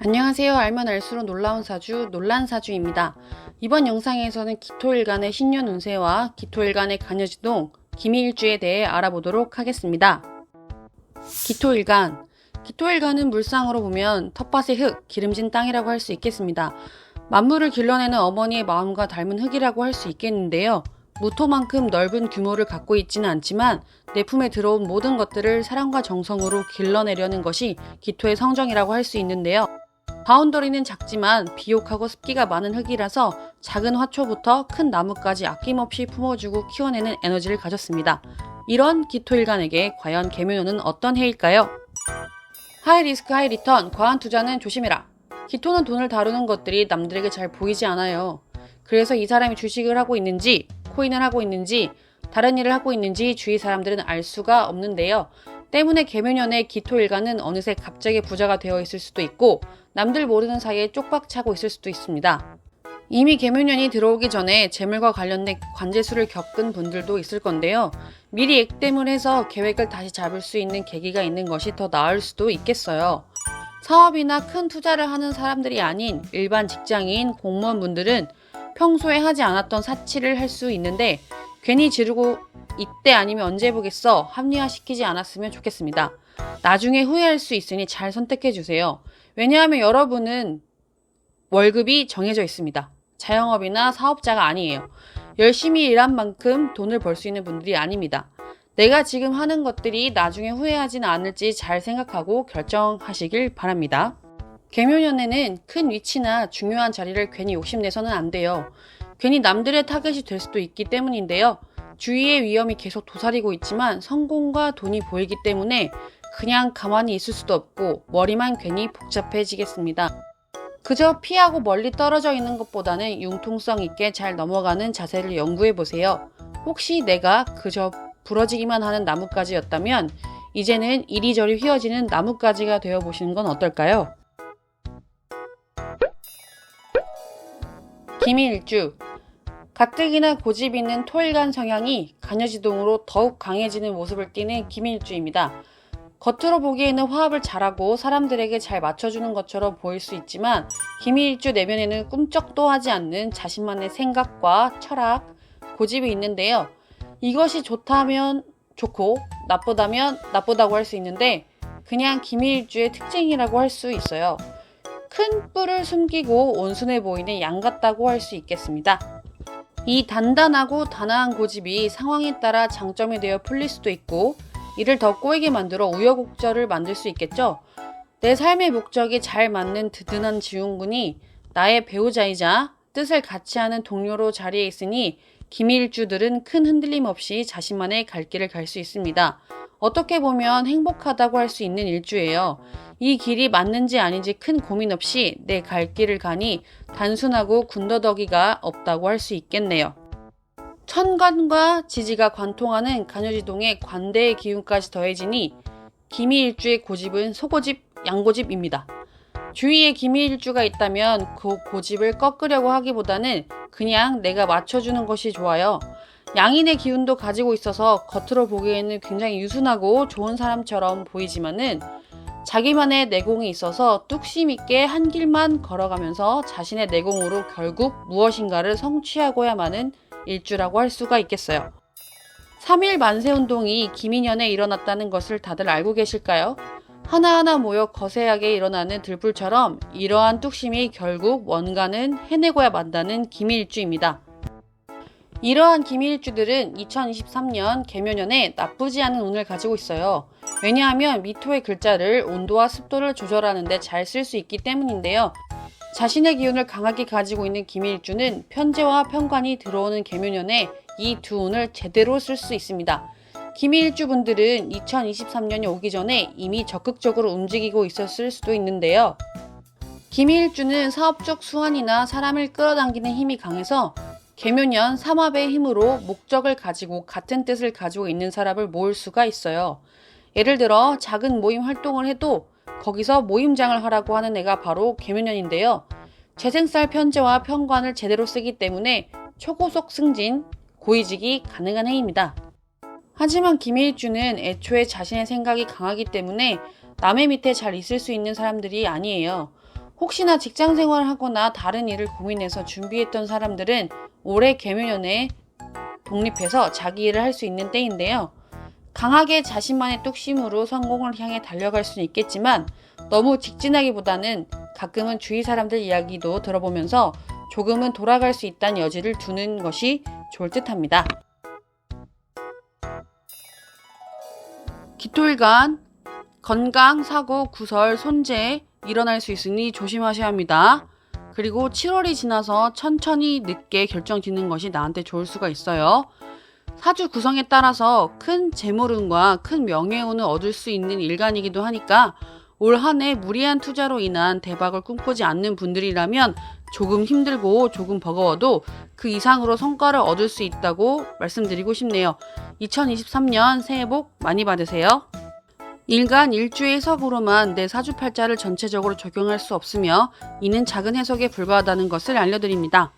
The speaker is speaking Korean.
안녕하세요. 알면 알수록 놀라운 사주 논란사주입니다. 이번 영상에서는 기토일간의 신년 운세와 기토일간의 간여지동, 기미일주에 대해 알아보도록 하겠습니다. 기토일간은 물상으로 보면 텃밭의 흙, 기름진 땅이라고 할 수 있겠습니다. 만물을 길러내는 어머니의 마음과 닮은 흙이라고 할 수 있겠는데요. 무토만큼 넓은 규모를 갖고 있지는 않지만 내 품에 들어온 모든 것들을 사랑과 정성으로 길러내려는 것이 기토의 성정이라고 할 수 있는데요. 바운더리는 작지만 비옥하고 습기가 많은 흙이라서 작은 화초부터 큰 나무까지 아낌없이 품어주고 키워내는 에너지를 가졌습니다. 이런 기토일간에게 과연 계묘년은 어떤 해일까요? 하이리스크 하이리턴, 과한 투자는 조심해라. 기토는 돈을 다루는 것들이 남들에게 잘 보이지 않아요. 그래서 이 사람이 주식을 하고 있는지, 코인을 하고 있는지, 다른 일을 하고 있는지 주위 사람들은 알 수가 없는데요. 때문에 계묘년의 기토일간은 어느새 갑자기 부자가 되어 있을 수도 있고 남들 모르는 사이에 쪽박 차고 있을 수도 있습니다. 이미 계묘년이 들어오기 전에 재물과 관련된 관제수를 겪은 분들도 있을 건데요. 미리 액땜을 해서 계획을 다시 잡을 수 있는 계기가 있는 것이 더 나을 수도 있겠어요. 사업이나 큰 투자를 하는 사람들이 아닌 일반 직장인, 공무원분들은 평소에 하지 않았던 사치를 할 수 있는데 괜히 지르고 이때 아니면 언제 보겠어 합리화시키지 않았으면 좋겠습니다. 나중에 후회할 수 있으니 잘 선택해주세요. 왜냐하면 여러분은 월급이 정해져 있습니다. 자영업이나 사업자가 아니에요. 열심히 일한 만큼 돈을 벌 수 있는 분들이 아닙니다. 내가 지금 하는 것들이 나중에 후회하진 않을지 잘 생각하고 결정하시길 바랍니다. 계묘년에는 큰 위치나 중요한 자리를 괜히 욕심내서는 안 돼요. 괜히 남들의 타겟이 될 수도 있기 때문인데요. 주위의 위험이 계속 도사리고 있지만 성공과 돈이 보이기 때문에 그냥 가만히 있을 수도 없고 머리만 괜히 복잡해지겠습니다. 그저 피하고 멀리 떨어져 있는 것보다는 융통성 있게 잘 넘어가는 자세를 연구해보세요. 혹시 내가 그저 부러지기만 하는 나뭇가지였다면 이제는 이리저리 휘어지는 나뭇가지가 되어보시는 건 어떨까요? 기미일주, 가뜩이나 고집 있는 토일간 성향이 간여지동으로 더욱 강해지는 모습을 띠는 기미일주입니다. 겉으로 보기에는 화합을 잘하고 사람들에게 잘 맞춰주는 것처럼 보일 수 있지만 기미일주 내면에는 꿈쩍도 하지 않는 자신만의 생각과 철학, 고집이 있는데요. 이것이 좋다면 좋고 나쁘다면 나쁘다고 할 수 있는데 그냥 기미일주의 특징이라고 할 수 있어요. 큰 뿔을 숨기고 온순해 보이는 양 같다고 할 수 있겠습니다. 이 단단하고 단아한 고집이 상황에 따라 장점이 되어 풀릴 수도 있고 이를 더 꼬이게 만들어 우여곡절을 만들 수 있겠죠. 내 삶의 목적이 잘 맞는 든든한 지훈군이 나의 배우자이자 뜻을 같이 하는 동료로 자리에 있으니 기미일주들은 큰 흔들림 없이 자신만의 갈 길을 갈 수 있습니다. 어떻게 보면 행복하다고 할 수 있는 일주예요. 이 길이 맞는지 아닌지 큰 고민 없이 내 갈 길을 가니 단순하고 군더더기가 없다고 할 수 있겠네요. 천간과 지지가 관통하는 간여지동의 관대의 기운까지 더해지니 기미일주의 고집은 소고집, 양고집입니다. 주위에 기미일주가 있다면 그 고집을 꺾으려고 하기보다는 그냥 내가 맞춰주는 것이 좋아요. 양인의 기운도 가지고 있어서 겉으로 보기에는 굉장히 유순하고 좋은 사람처럼 보이지만은 자기만의 내공이 있어서 뚝심 있게 한 길만 걸어가면서 자신의 내공으로 결국 무엇인가를 성취하고야마는 일주라고 할 수가 있겠어요. 3.1 만세운동이 기미년에 일어났다는 것을 다들 알고 계실까요? 하나하나 모여 거세하게 일어나는 들불처럼 이러한 뚝심이 결국 원간은 해내고야 만다는 기미일주입니다. 이러한 기미일주들은 2023년 계묘년에 나쁘지 않은 운을 가지고 있어요. 왜냐하면 미토의 글자를 온도와 습도를 조절하는 데 잘 쓸 수 있기 때문인데요. 자신의 기운을 강하게 가지고 있는 기미일주는 편재와 편관이 들어오는 계묘년에 이 두 운을 제대로 쓸 수 있습니다. 기미일주 분들은 2023년이 오기 전에 이미 적극적으로 움직이고 있었을 수도 있는데요. 기미일주는 사업적 수완이나 사람을 끌어당기는 힘이 강해서 계묘년 삼합의 힘으로 목적을 가지고 같은 뜻을 가지고 있는 사람을 모을 수가 있어요. 예를 들어 작은 모임 활동을 해도 거기서 모임장을 하라고 하는 애가 바로 계묘년인데요. 재생살 편제와 편관을 제대로 쓰기 때문에 초고속 승진, 고위직이 가능한 해입니다. 하지만 기미일주는 애초에 자신의 생각이 강하기 때문에 남의 밑에 잘 있을 수 있는 사람들이 아니에요. 혹시나 직장 생활을 하거나 다른 일을 고민해서 준비했던 사람들은 올해 개묘년에 독립해서 자기 일을 할 수 있는 때인데요. 강하게 자신만의 뚝심으로 성공을 향해 달려갈 수는 있겠지만 너무 직진하기보다는 가끔은 주위 사람들 이야기도 들어보면서 조금은 돌아갈 수 있다는 여지를 두는 것이 좋을 듯합니다. 기토일간 건강, 사고, 구설, 손재 일어날 수 있으니 조심하셔야 합니다. 그리고 7월이 지나서 천천히 늦게 결정 짓는 것이 나한테 좋을 수가 있어요. 사주 구성에 따라서 큰 재물운과 큰 명예운을 얻을 수 있는 일간이기도 하니까 올 한 해 무리한 투자로 인한 대박을 꿈꾸지 않는 분들이라면 조금 힘들고 조금 버거워도 그 이상으로 성과를 얻을 수 있다고 말씀드리고 싶네요. 2023년 새해 복 많이 받으세요. 일간 일주의 해석으로만 내 사주팔자를 전체적으로 적용할 수 없으며 이는 작은 해석에 불과하다는 것을 알려드립니다.